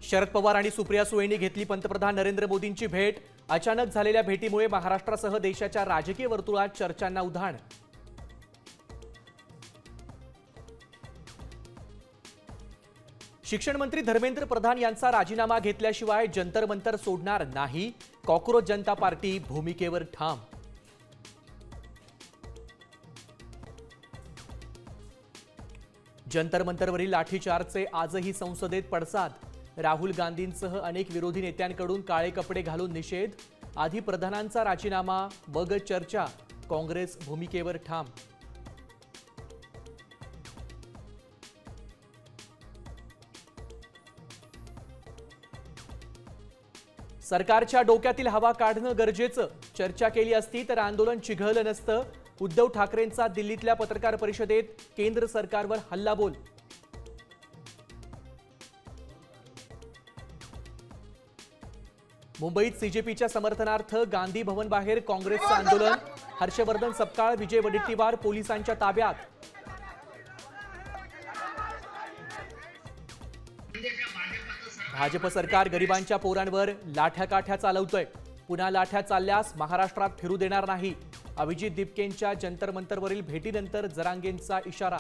शरद पवार आणि सुप्रिया सुळेंनी घेतली पंतप्रधान नरेंद्र मोदींची भेट। अचानक झालेल्या भेटीमुळे महाराष्ट्रासह देशाच्या राजकीय वर्तुळात चर्चांना उधाण। शिक्षण मंत्री धर्मेंद्र प्रधान यांचा राजीनामा घेतल्याशिवाय जंतर मंतर सोडणार नाही, कॉकरोच जनता पार्टी भूमिकेवर ठाम। जंतर मंतरवरील लाठीचार्जचे आजही संसदेत पडसाद। राहुल गांधींसह अनेक विरोधी नेत्यांकडून काळे कपडे घालून निषेध। आधी प्रधानांचा राजीनामा मग चर्चा, काँग्रेस भूमिकेवर ठाम। सरकारच्या डोक्यातील हवा काढणं गरजेचं, चर्चा केली असती तर आंदोलन चिघळलं नसतं। उद्धव ठाकरेंचा दिल्लीतल्या पत्रकार परिषदेत केंद्र सरकारवर हल्लाबोल। मुंबईत सीजेपीच्या समर्थनार्थ गांधी भवन बाहेर काँग्रेसचं आंदोलन। हर्षवर्धन सपकाळ, विजय वडेट्टीवार पोलिसांच्या ताब्यात। भाजप सरकार गरिबांच्या पोरांवर लाठ्याकाठ्या चालवतोय। पुन्हा लाठ्या चालल्यास महाराष्ट्रात फिरू देणार नाही। अभिजित दिपकेंच्या जंतर मंतरवरील भेटीनंतर जरांगेंचा इशारा।